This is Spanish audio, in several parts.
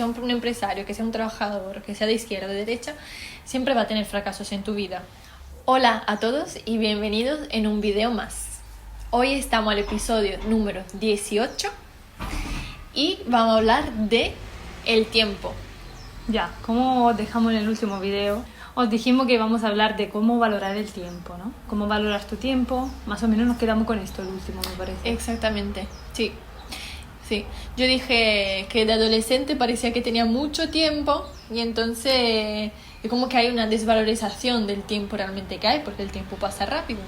Sea un empresario, que sea un trabajador, que sea de izquierda o de derecha, siempre va a tener fracasos en tu vida. Hola a todos y bienvenidos en un video más. Hoy estamos al episodio número 18 y vamos a hablar de el tiempo. Ya, como dejamos en el último video, os dijimos que íbamos a hablar de cómo valorar el tiempo, ¿no? Cómo valorar tu tiempo, más o menos nos quedamos con esto el último, me parece. Exactamente, sí. Sí, yo dije que de adolescente parecía que tenía mucho tiempo y entonces es como que hay una desvalorización del tiempo realmente que hay porque el tiempo pasa rápido.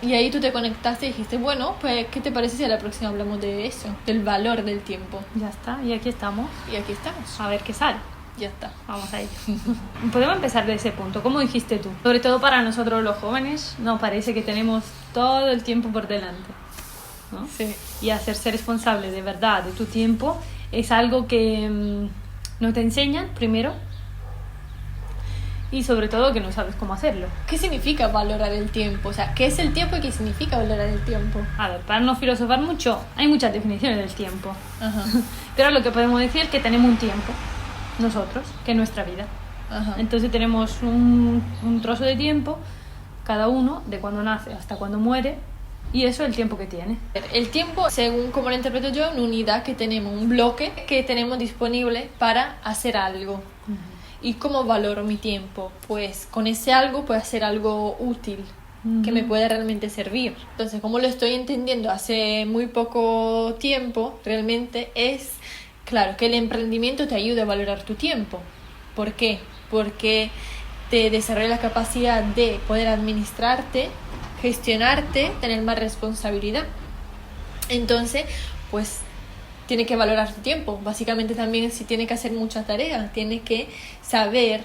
Y ahí tú te conectaste y dijiste, bueno, pues ¿qué te parece si a la próxima hablamos de eso, del valor del tiempo? Ya está, y aquí estamos. Y aquí estamos. A ver qué sale. Ya está. Vamos a ello. Podemos empezar de ese punto, como dijiste tú. Sobre todo para nosotros los jóvenes, nos parece que tenemos todo el tiempo por delante, ¿no? Sí. Y hacerse responsable de verdad de tu tiempo es algo que no te enseñan primero y sobre todo que no sabes cómo hacerlo. ¿Qué significa valorar el tiempo? O sea, ¿qué es el tiempo y qué significa valorar el tiempo? A ver, para no filosofar mucho, hay muchas definiciones del tiempo. Ajá. Pero lo que podemos decir es que tenemos un tiempo, nosotros, que es nuestra vida. Ajá. Entonces tenemos un trozo de tiempo, cada uno, de cuando nace hasta cuando muere, y eso es el tiempo que tiene. El tiempo, según como lo interpreto yo, una unidad que tenemos, un bloque que tenemos disponible para hacer algo. ¿Y cómo valoro mi tiempo? Pues con ese algo puedo hacer algo útil, que me pueda realmente servir. Entonces, como lo estoy entendiendo hace muy poco tiempo, realmente es, claro, que el emprendimiento te ayuda a valorar tu tiempo. ¿Por qué? Porque te desarrolla la capacidad de poder administrarte, gestionarte, tener más responsabilidad. Entonces, pues tiene que valorar tu tiempo. Básicamente también si tiene que hacer muchas tareas, tiene que saber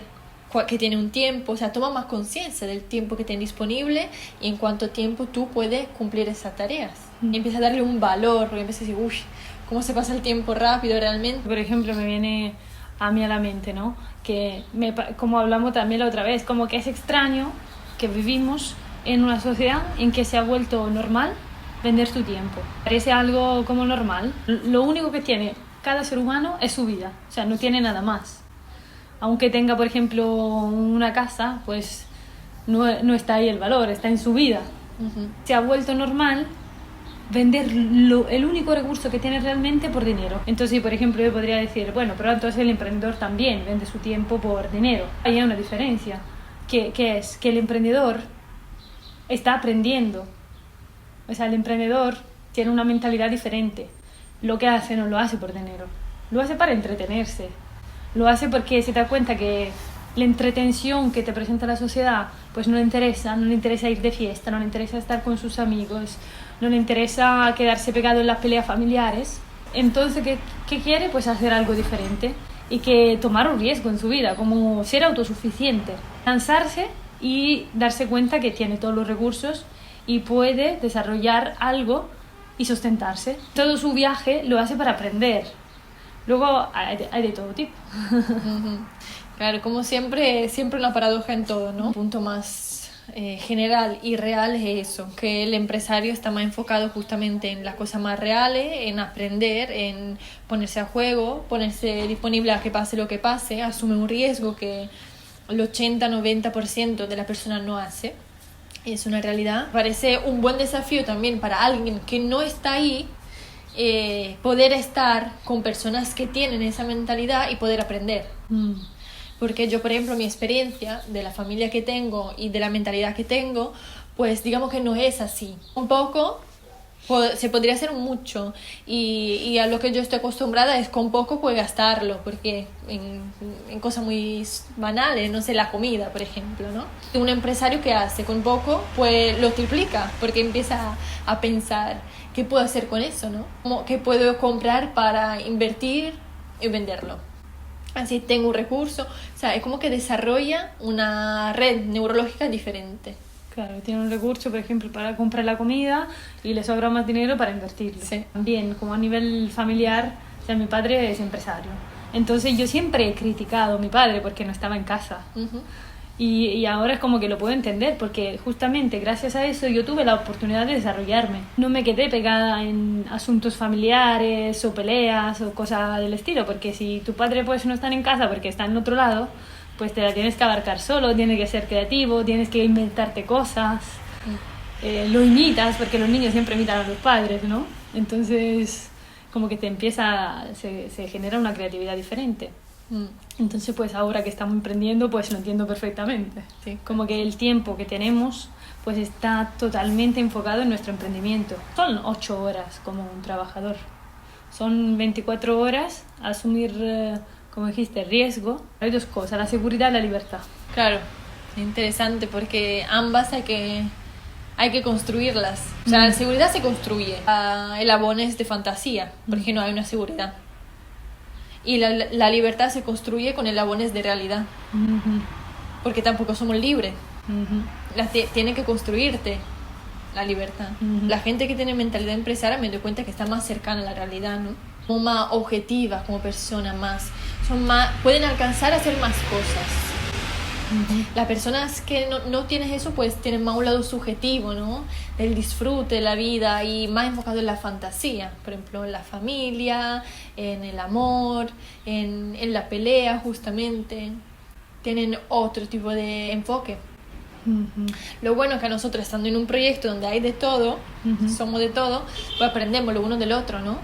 que tiene un tiempo, o sea, toma más conciencia del tiempo que tiene disponible y en cuánto tiempo tú puedes cumplir esas tareas. Y empieza a darle un valor, porque empieza a decir, uy, cómo se pasa el tiempo rápido realmente. Por ejemplo, me viene a mí a la mente, ¿no? Que como hablamos también la otra vez, como que es extraño que vivimos en una sociedad en que se ha vuelto normal vender tu tiempo. Parece algo como normal. Lo único que tiene cada ser humano es su vida, o sea, no tiene nada más. Aunque tenga, por ejemplo, una casa, pues no está ahí el valor, está en su vida. Se ha vuelto normal vender el único recurso que tiene realmente por dinero. Entonces, por ejemplo, yo podría decir, bueno, pero entonces el emprendedor también vende su tiempo por dinero. Ahí hay una diferencia, que es que el emprendedor está aprendiendo. O sea, el emprendedor tiene una mentalidad diferente. Lo que hace no lo hace por dinero, lo hace para entretenerse. Lo hace porque se da cuenta que la entretención que te presenta la sociedad pues no le interesa ir de fiesta, no le interesa estar con sus amigos, no le interesa quedarse pegado en las peleas familiares. Entonces, ¿qué quiere? Pues hacer algo diferente y que tomar un riesgo en su vida, como ser autosuficiente, lanzarse y darse cuenta que tiene todos los recursos y puede desarrollar algo y sustentarse. Todo su viaje lo hace para aprender. Luego hay de todo tipo. Claro, como siempre una paradoja en todo, ¿no? Un punto más general y real es eso, que el empresario está más enfocado justamente en las cosas más reales, en aprender, en ponerse a juego, ponerse disponible a que pase lo que pase, asume un riesgo que el 80-90% de las personas no hace. Es una realidad. Parece un buen desafío también para alguien que no está ahí, poder estar con personas que tienen esa mentalidad y poder aprender. Porque yo, por ejemplo, mi experiencia de la familia que tengo y de la mentalidad que tengo, pues digamos que no es así. Un poco se podría hacer mucho y a lo que yo estoy acostumbrada es con poco pues gastarlo, porque en cosas muy banales, no sé, la comida, por ejemplo, ¿no? Un empresario que hace con poco pues lo triplica, porque empieza a pensar qué puedo hacer con eso, ¿no? ¿Qué puedo comprar para invertir y venderlo? Así tengo un recurso, o sea, es como que desarrolla una red neurológica diferente. Claro, tiene un recurso, por ejemplo, para comprar la comida y le sobra más dinero para invertirlo. Sí. También, como a nivel familiar, o sea, mi padre es empresario. Entonces yo siempre he criticado a mi padre porque no estaba en casa. Y ahora es como que lo puedo entender, porque justamente gracias a eso yo tuve la oportunidad de desarrollarme. No me quedé pegada en asuntos familiares o peleas o cosas del estilo, porque si tu padre pues no está en casa porque está en otro lado, pues te la tienes que abarcar solo, tienes que ser creativo, tienes que inventarte cosas, lo imitas, porque los niños siempre imitan a los padres, ¿no? Entonces como que se genera una creatividad diferente. Entonces pues ahora que estamos emprendiendo pues lo entiendo perfectamente. Sí. Como que el tiempo que tenemos pues está totalmente enfocado en nuestro emprendimiento. Son 8 horas como un trabajador, son 24 horas asumir, como dijiste, riesgo. Hay dos cosas, la seguridad y la libertad. Claro, es interesante porque ambas hay que construirlas. O sea, la seguridad se construye, el abono es de fantasía porque no hay una seguridad. Y la libertad se construye con el abones de realidad. Porque tampoco somos libres. Tiene que construirte la libertad. La gente que tiene mentalidad empresaria me doy cuenta que está más cercana a la realidad, ¿no? Como más objetiva como persona, pueden alcanzar a hacer más cosas. Las personas que no tienes eso pues tienen más un lado subjetivo, ¿no? Del disfrute de la vida y más enfocado en la fantasía, por ejemplo en la familia, en el amor, en la pelea justamente. Tienen otro tipo de enfoque. Lo bueno es que a nosotros, estando en un proyecto donde hay de todo, somos de todo, pues aprendemos lo uno del otro, ¿no?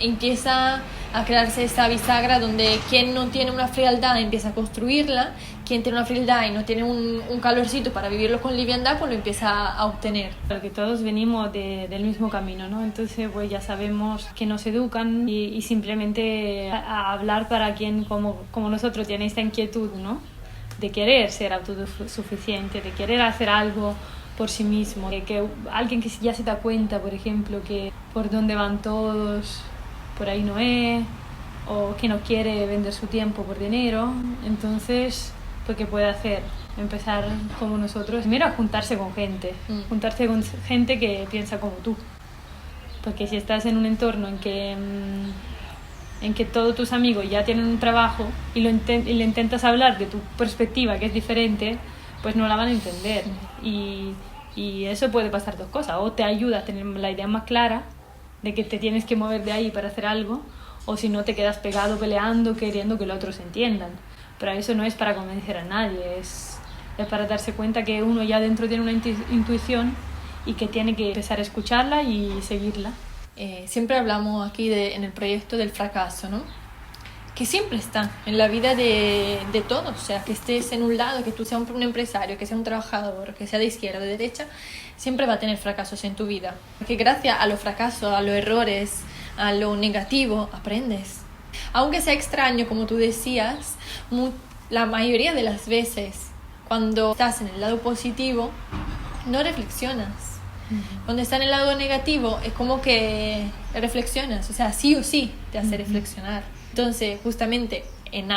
Empieza a crearse esa bisagra donde quien no tiene una frialdad empieza a construirla, quien tiene una frialdad y no tiene un calorcito para vivirlo con liviandad, pues lo empieza a obtener. Porque todos venimos del mismo camino, ¿no? Entonces pues ya sabemos que nos educan y simplemente a hablar para quien como nosotros tiene esta inquietud, ¿no? De querer ser autosuficiente, de querer hacer algo por sí mismo, que alguien que ya se da cuenta, por ejemplo, que por dónde van todos, por ahí no es, o que no quiere vender su tiempo por dinero, entonces, pues ¿qué puede hacer? Empezar como nosotros, primero a juntarse con gente que piensa como tú, porque si estás en un entorno en que todos tus amigos ya tienen un trabajo y le intentas hablar de tu perspectiva, que es diferente, pues no la van a entender. Y eso puede pasar dos cosas: o te ayuda a tener la idea más clara de que te tienes que mover de ahí para hacer algo, o si no te quedas pegado peleando, queriendo que los otros entiendan. Pero eso no es para convencer a nadie, es para darse cuenta que uno ya dentro tiene una intuición y que tiene que empezar a escucharla y seguirla. Siempre hablamos aquí en el proyecto del fracaso, ¿no? Que siempre está en la vida de todos, o sea, que estés en un lado, que tú seas un empresario, que seas un trabajador, que sea de izquierda o de derecha, siempre va a tener fracasos en tu vida. Porque gracias a los fracasos, a los errores, a lo negativo, aprendes. Aunque sea extraño, como tú decías, la mayoría de las veces, cuando estás en el lado positivo, no reflexionas. Cuando estás en el lado negativo, es como que reflexionas, o sea, sí o sí te hace reflexionar. Entonces, justamente, en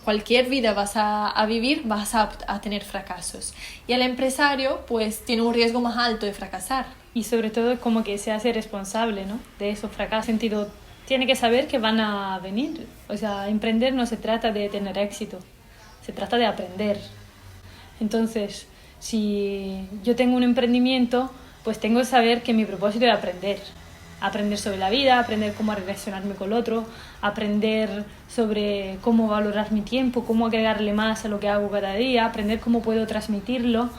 cualquier vida vas a vivir, vas a tener fracasos. Y el empresario, pues, tiene un riesgo más alto de fracasar. Y sobre todo es como que se hace responsable, ¿no? De esos fracasos. Sentido, tiene que saber que van a venir. O sea, emprender no se trata de tener éxito, se trata de aprender. Entonces, si yo tengo un emprendimiento, pues tengo que saber que mi propósito es aprender sobre la vida, aprender cómo relacionarme con el otro, aprender sobre cómo valorar mi tiempo, cómo agregarle más a lo que hago cada día, aprender cómo puedo transmitirlo,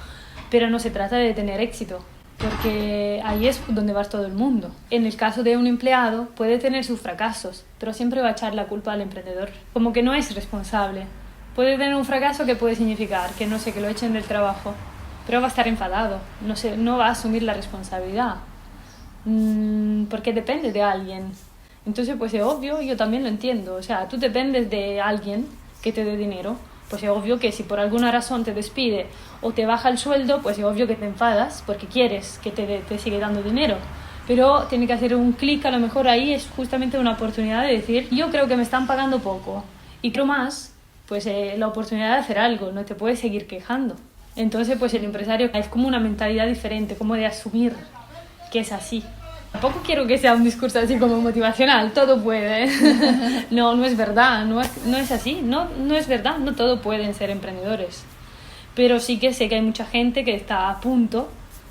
pero no se trata de tener éxito, porque ahí es donde va todo el mundo. En el caso de un empleado puede tener sus fracasos, pero siempre va a echar la culpa al emprendedor, como que no es responsable. Puede tener un fracaso que puede significar que no sé, que lo echen del trabajo, pero va a estar enfadado, no va a asumir la responsabilidad, porque depende de alguien. Entonces, pues es obvio, yo también lo entiendo, o sea, tú dependes de alguien que te dé dinero, pues es obvio que si por alguna razón te despide o te baja el sueldo, pues es obvio que te enfadas porque quieres que te siga dando dinero. Pero tiene que hacer un clic, a lo mejor ahí es justamente una oportunidad de decir, yo creo que me están pagando poco y creo más, pues la oportunidad de hacer algo, no te puedes seguir quejando. Entonces, pues el empresario es como una mentalidad diferente, como de asumir que es así. Tampoco quiero que sea un discurso así como motivacional, todo puede. No es verdad, no es así, no es verdad, no todos pueden ser emprendedores. pero sí que sé que hay mucha gente que está a punto,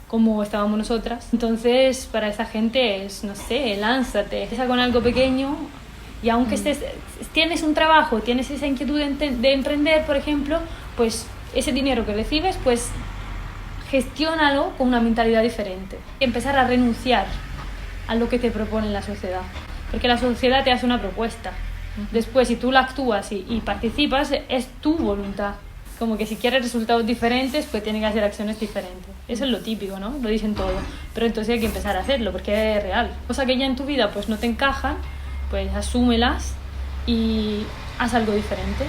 como estábamos nosotras. Entonces, para esa gente es, no sé, lánzate, empieza con algo pequeño y aunque tienes un trabajo, tienes esa inquietud de emprender, por ejemplo, pues ese dinero que recibes, pues gestiónalo con una mentalidad diferente. Y empezar a renunciar a lo que te propone la sociedad, porque la sociedad te hace una propuesta. Después, si tú la actúas y participas, es tu voluntad. Como que si quieres resultados diferentes, pues tienes que hacer acciones diferentes. Eso es lo típico, ¿no? Lo dicen todo. Pero entonces hay que empezar a hacerlo, porque es real. Cosas que ya en tu vida pues no te encajan, pues asúmelas y haz algo diferente.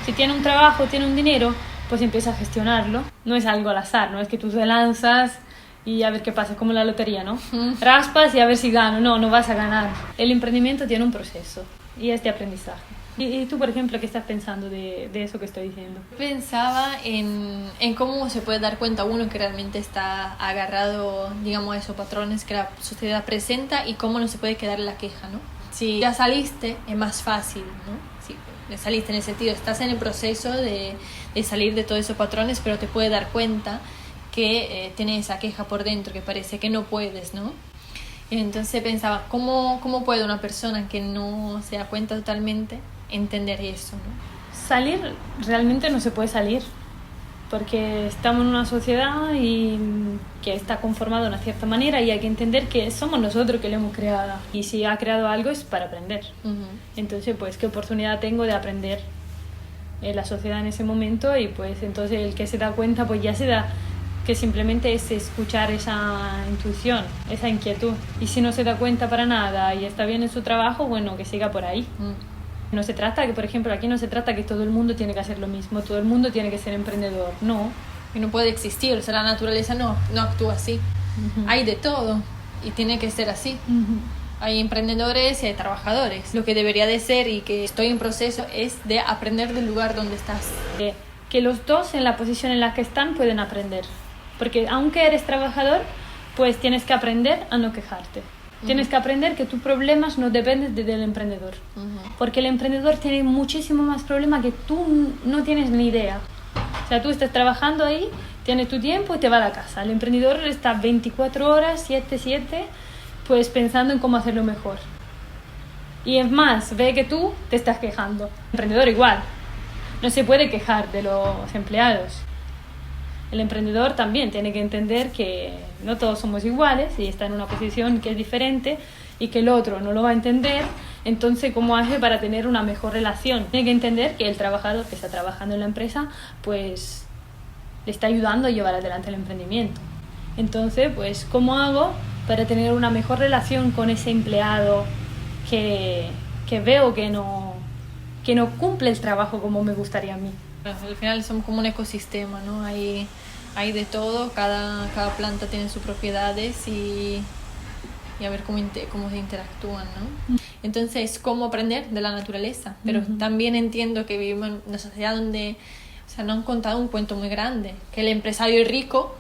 Si tiene un trabajo, tiene un dinero, pues empieza a gestionarlo. No es algo al azar, no es que tú te lanzas y a ver qué pasa, es como la lotería, ¿no? Raspas y a ver si gano. No, no vas a ganar. El emprendimiento tiene un proceso y es de aprendizaje. ¿Y tú, por ejemplo, qué estás pensando de eso que estoy diciendo? Pensaba en cómo se puede dar cuenta uno que realmente está agarrado, digamos, a esos patrones que la sociedad presenta y cómo no se puede quedar en la queja, ¿no? Si ya saliste, es más fácil, ¿no? Si saliste en el sentido, estás en el proceso de salir de todos esos patrones, pero te puedes dar cuenta que tienes esa queja por dentro, que parece que no puedes, ¿no? Entonces pensaba, ¿cómo puede una persona que no se da cuenta totalmente entender eso, ¿no? Salir, realmente no se puede salir, porque estamos en una sociedad y que está conformada de una cierta manera y hay que entender que somos nosotros que lo hemos creado y si ha creado algo es para aprender. Entonces, pues, ¿qué oportunidad tengo de aprender en la sociedad en ese momento? Y pues entonces el que se da cuenta, pues ya se da que simplemente es escuchar esa intuición, esa inquietud. Y si no se da cuenta para nada y está bien en su trabajo, bueno, que siga por ahí. No se trata que, por ejemplo, aquí no se trata que todo el mundo tiene que hacer lo mismo, todo el mundo tiene que ser emprendedor, no. Y no puede existir, o sea, la naturaleza no actúa así. Hay de todo y tiene que ser así. Hay emprendedores y hay trabajadores. Lo que debería de ser y que estoy en proceso es de aprender del lugar donde estás. Que los dos en la posición en la que están pueden aprender. Porque aunque eres trabajador, pues tienes que aprender a no quejarte. Tienes que aprender que tus problemas no dependen del emprendedor. Porque el emprendedor tiene muchísimo más problemas que tú no tienes ni idea. O sea, tú estás trabajando ahí, tienes tu tiempo y te vas a la casa. El emprendedor está 24 horas, 7/7, pues pensando en cómo hacerlo mejor. Y es más, ve que tú te estás quejando. El emprendedor igual. No se puede quejar de los empleados. El emprendedor también tiene que entender que no todos somos iguales y está en una posición que es diferente y que el otro no lo va a entender. Entonces, ¿cómo hace para tener una mejor relación? Tiene que entender que el trabajador que está trabajando en la empresa, pues le está ayudando a llevar adelante el emprendimiento. Entonces, pues, ¿cómo hago para tener una mejor relación con ese empleado que veo que no cumple el trabajo como me gustaría a mí? Al final somos como un ecosistema, ¿no? Hay de todo, cada planta tiene sus propiedades y a ver cómo se interactúan, ¿no? Entonces, ¿cómo aprender de la naturaleza? Pero también entiendo que vivimos en una sociedad donde, o sea, nos han contado un cuento muy grande, que el empresario es rico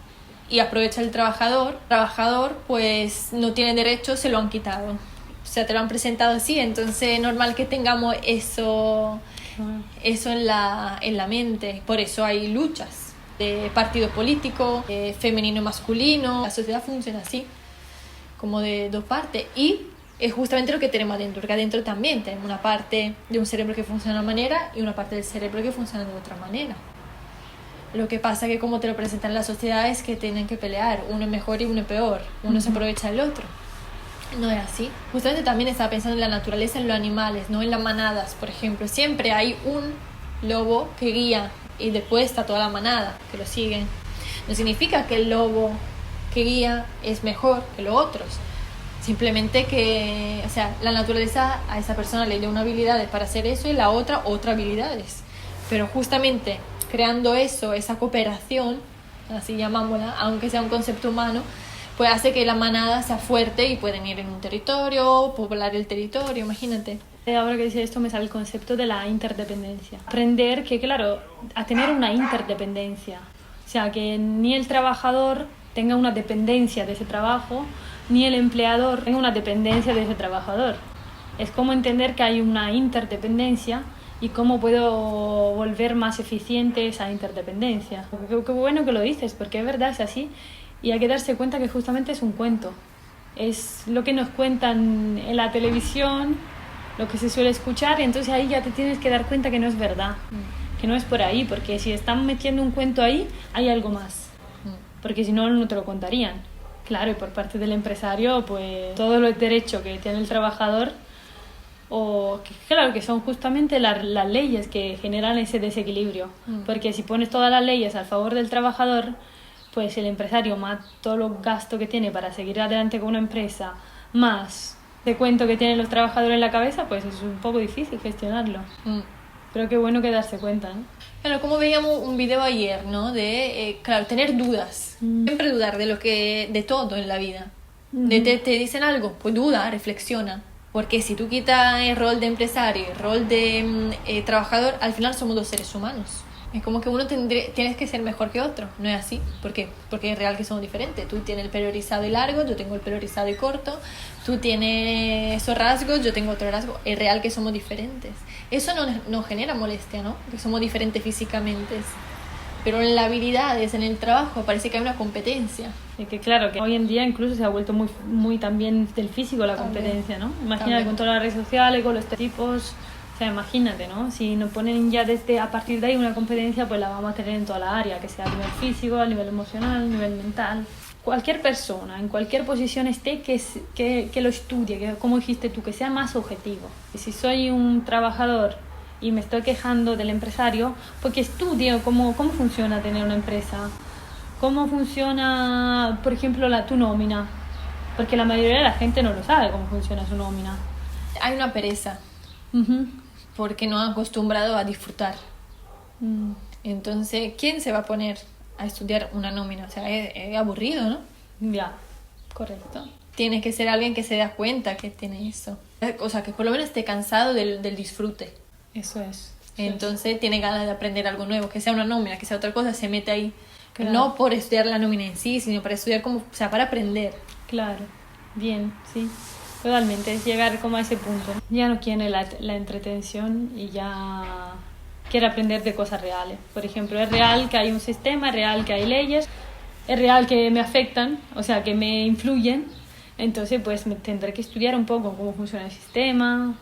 y aprovecha el trabajador. El trabajador, pues, no tiene derechos, se lo han quitado. O sea, te lo han presentado así, entonces es normal que tengamos eso en la mente. Por eso hay luchas de partidos políticos, femenino y masculino. La sociedad funciona así, como de dos partes, y es justamente lo que tenemos adentro, porque adentro también tenemos una parte de un cerebro que funciona de una manera y una parte del cerebro que funciona de otra manera. Lo que pasa que como te lo presentan en la sociedad es que tienen que pelear, uno es mejor y uno es peor, uno se aprovecha del otro. No es así. Justamente también estaba pensando en la naturaleza, en los animales, no en las manadas, por ejemplo. Siempre hay un lobo que guía y después está toda la manada que lo siguen. No significa que el lobo que guía es mejor que los otros. Simplemente que, o sea, la naturaleza a esa persona le dio una habilidad para hacer eso y la otra habilidades. Pero justamente creando eso, esa cooperación, así llamámosla, aunque sea un concepto humano, pues hace que la manada sea fuerte y pueden ir en un territorio, poblar el territorio, imagínate. Ahora que dice esto me sale el concepto de la interdependencia. Aprender que, claro, a tener una interdependencia. O sea, que ni el trabajador tenga una dependencia de ese trabajo, ni el empleador tenga una dependencia de ese trabajador. Es como entender que hay una interdependencia y cómo puedo volver más eficiente esa interdependencia. Qué bueno que lo dices, porque es verdad, es así, y hay que darse cuenta que justamente es un cuento. Es lo que nos cuentan en la televisión, lo que se suele escuchar, y entonces ahí ya te tienes que dar cuenta que no es verdad, que no es por ahí, porque si están metiendo un cuento ahí, hay algo más, porque si no, no te lo contarían. Claro, y por parte del empresario, pues todo el derecho que tiene el trabajador, o que, claro, que son justamente las leyes que generan ese desequilibrio, porque si pones todas las leyes al favor del trabajador, pues el empresario, más todos los gastos que tiene para seguir adelante con una empresa, más de cuento que tienen los trabajadores en la cabeza, pues es un poco difícil gestionarlo. Pero qué bueno que darse cuenta, ¿no? Claro, como veíamos un video ayer, ¿no? De, claro, tener dudas. Siempre dudar de todo en la vida. Te dicen algo, pues duda, reflexiona. Porque si tú quitas el rol de empresario, el rol de trabajador, al final somos dos seres humanos. Es como que tienes que ser mejor que otro, no es así. ¿Por qué? Porque es real que somos diferentes. Tú tienes el pelo rizado y largo, yo tengo el pelo rizado y corto. Tú tienes esos rasgos, yo tengo otro rasgo. Es real que somos diferentes. Eso no genera molestia, ¿no? Que somos diferentes físicamente. Pero en las habilidades, en el trabajo, parece que hay una competencia. Y que claro, que hoy en día incluso se ha vuelto muy también del físico la competencia, ¿no? Imagínate con todas las redes sociales, con los estereotipos. O sea, imagínate, ¿no? Si nos ponen ya a partir de ahí una competencia, pues la vamos a tener en toda la área, que sea a nivel físico, a nivel emocional, a nivel mental. Cualquier persona, en cualquier posición esté, que lo estudie, que, como dijiste tú, que sea más objetivo. Y si soy un trabajador y me estoy quejando del empresario, pues que estudie cómo funciona tener una empresa, cómo funciona, por ejemplo, tu nómina, porque la mayoría de la gente no lo sabe cómo funciona su nómina. Hay una pereza. Porque no han acostumbrado a disfrutar. Entonces, ¿quién se va a poner a estudiar una nómina? O sea, es aburrido, ¿no? Ya, correcto. Tiene que ser alguien que se da cuenta que tiene eso. O sea, que por lo menos esté cansado del disfrute. Eso es. Entonces, tiene ganas de aprender algo nuevo, que sea una nómina, que sea otra cosa, se mete ahí. Claro. No por estudiar la nómina en sí, sino para estudiar o sea, para aprender. Claro, bien, sí. Totalmente, es llegar como a ese punto. Ya no quiere la entretención y ya quiere aprender de cosas reales. Por ejemplo, es real que hay un sistema, es real que hay leyes, es real que me afectan, o sea, que me influyen. Entonces, pues tendré que estudiar un poco cómo funciona el sistema,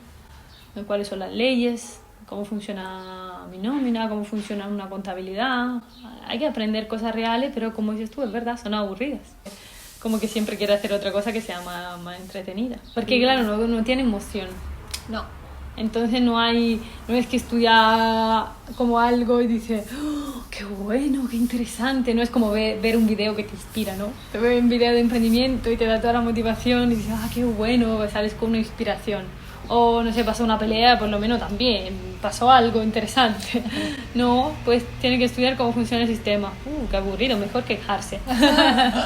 cuáles son las leyes, cómo funciona mi nómina, cómo funciona una contabilidad. Hay que aprender cosas reales, pero como dices tú, es verdad, son aburridas. Como que siempre quiere hacer otra cosa que sea más entretenida. Porque claro, no tiene emoción. No. Entonces no es que estudia como algo y dice, oh, qué bueno, qué interesante. No es como ver un video que te inspira, ¿no? Te ves un video de emprendimiento y te da toda la motivación y dices, qué bueno, sales con una inspiración. O no sé, pasó una pelea, por lo menos también pasó algo interesante. No, pues tiene que estudiar cómo funciona el sistema. Qué aburrido, mejor quejarse.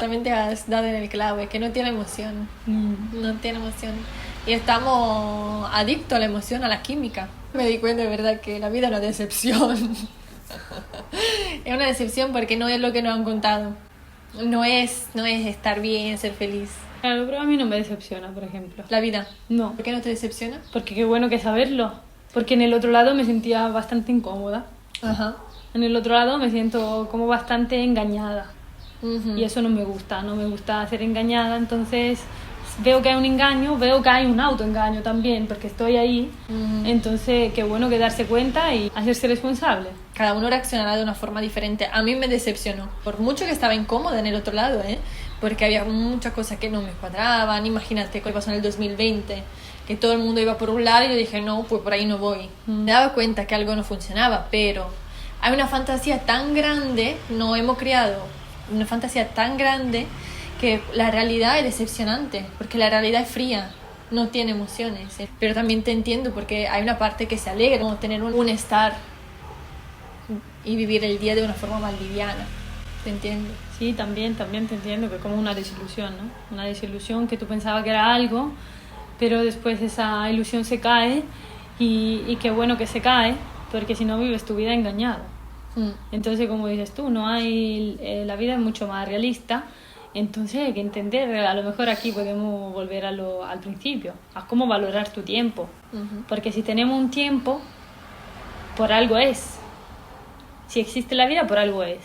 También te has dado en el clavo, es que no tiene emoción. No tiene emoción. Y estamos adictos a la emoción, a la química. Me di cuenta de verdad que la vida es una decepción. Es una decepción porque no es lo que nos han contado. No es estar bien, ser feliz. Claro, pero a mí no me decepciona, por ejemplo. La vida. No. ¿Por qué no te decepciona? Porque qué bueno que saberlo. Porque en el otro lado me sentía bastante incómoda. Ajá. En el otro lado me siento como bastante engañada. Y eso no me gusta ser engañada. Entonces veo que hay un engaño, veo que hay un autoengaño también, porque estoy ahí. Entonces qué bueno que darse cuenta y hacerse responsable. Cada uno reaccionará de una forma diferente. A mí me decepcionó. Por mucho que estaba incómoda en el otro lado, porque había muchas cosas que no me cuadraban. Imagínate qué pasó en el 2020, que todo el mundo iba por un lado y yo dije, no, pues por ahí no voy. Me daba cuenta que algo no funcionaba, pero hay una fantasía tan grande, no hemos creado una fantasía tan grande que la realidad es decepcionante, porque la realidad es fría, no tiene emociones. Pero también te entiendo, porque hay una parte que se alegra, como tener un estar y vivir el día de una forma más liviana. ¿Te entiendo? Sí, también te entiendo, que es como una desilusión, ¿no? Una desilusión que tú pensabas que era algo, pero después esa ilusión se cae y qué bueno que se cae, porque si no vives tu vida engañado. Entonces, como dices tú, la vida es mucho más realista, entonces hay que entender, a lo mejor aquí podemos volver al principio, a cómo valorar tu tiempo, porque si tenemos un tiempo por algo es. Si existe la vida, por algo es.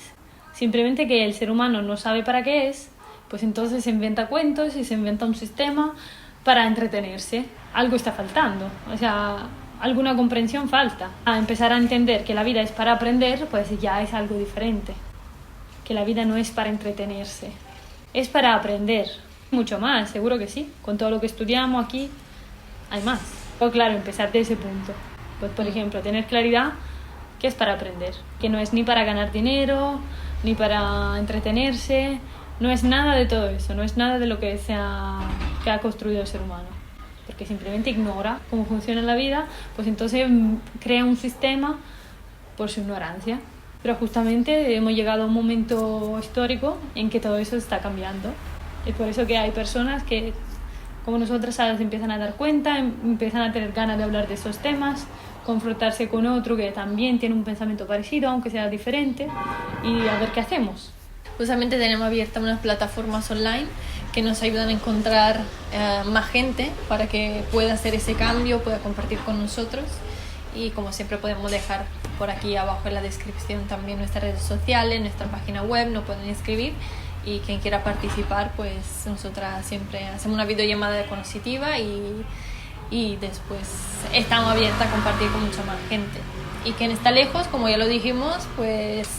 Simplemente que el ser humano no sabe para qué es, pues entonces se inventa cuentos y se inventa un sistema para entretenerse. Algo está faltando, o sea, alguna comprensión falta. A empezar a entender que la vida es para aprender, pues ya es algo diferente. Que la vida no es para entretenerse, es para aprender. Mucho más, seguro que sí. Con todo lo que estudiamos aquí, hay más. Pero claro, empezar de ese punto. Pues, por ejemplo, tener claridad que es para aprender. Que no es ni para ganar dinero, ni para entretenerse. No es nada de todo eso, no es nada de lo que ha construido el ser humano. Porque simplemente ignora cómo funciona la vida, pues entonces crea un sistema por su ignorancia. Pero justamente hemos llegado a un momento histórico en que todo eso está cambiando. Es por eso que hay personas que, como nosotras, ahora se empiezan a dar cuenta, empiezan a tener ganas de hablar de esos temas, confrontarse con otro que también tiene un pensamiento parecido, aunque sea diferente, y a ver qué hacemos. Justamente tenemos abiertas unas plataformas online que nos ayudan a encontrar más gente para que pueda hacer ese cambio, pueda compartir con nosotros. Y como siempre podemos dejar por aquí abajo en la descripción también nuestras redes sociales, nuestra página web, nos pueden escribir. Y quien quiera participar, pues nosotras siempre hacemos una videollamada conoscitiva y después estamos abiertas a compartir con mucha más gente. Y quien está lejos, como ya lo dijimos, pues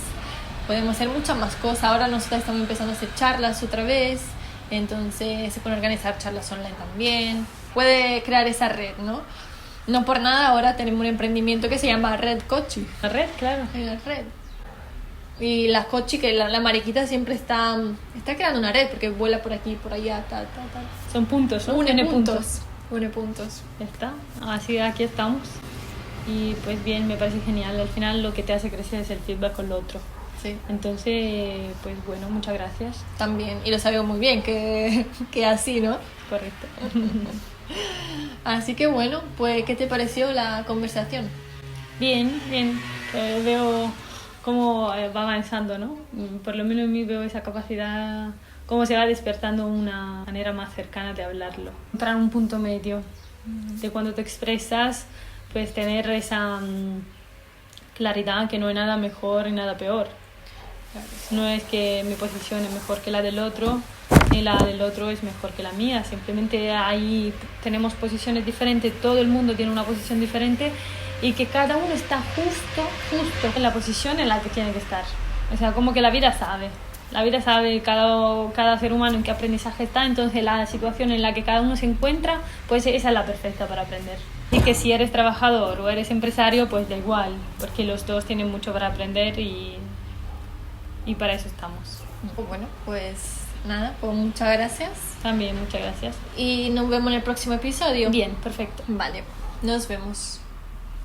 podemos hacer muchas más cosas. Ahora nosotras estamos empezando a hacer charlas otra vez, entonces se pueden organizar charlas online también. Puede crear esa red, ¿no? No por nada ahora tenemos un emprendimiento que se llama Red Cochi. La red, claro. La red. Y las Cochi, que la mariquita siempre está creando una red porque vuela por aquí, por allá, tal. Son puntos, ¿no? Une puntos. Ya está. Así aquí estamos. Y pues bien, me parece genial. Al final lo que te hace crecer es el feedback con lo otro. Sí. Entonces, pues bueno, muchas gracias. También, y lo sabemos muy bien que así, ¿no? Correcto. Así que bueno, pues ¿qué te pareció la conversación? Bien. Veo cómo va avanzando, ¿no? Por lo menos en mí veo esa capacidad, cómo se va despertando una manera más cercana de hablarlo. Encontrar un punto medio de cuando te expresas, pues tener esa claridad que no hay nada mejor y nada peor. No es que mi posición es mejor que la del otro, ni la del otro es mejor que la mía. Simplemente ahí tenemos posiciones diferentes, todo el mundo tiene una posición diferente y que cada uno está justo en la posición en la que tiene que estar. O sea, como que la vida sabe cada ser humano en qué aprendizaje está, entonces la situación en la que cada uno se encuentra, pues esa es la perfecta para aprender. Y que si eres trabajador o eres empresario, pues da igual, porque los dos tienen mucho para aprender y para eso estamos. Bueno, pues nada, pues muchas gracias. También muchas gracias. Y nos vemos en el próximo episodio. Bien, perfecto. Vale, nos vemos.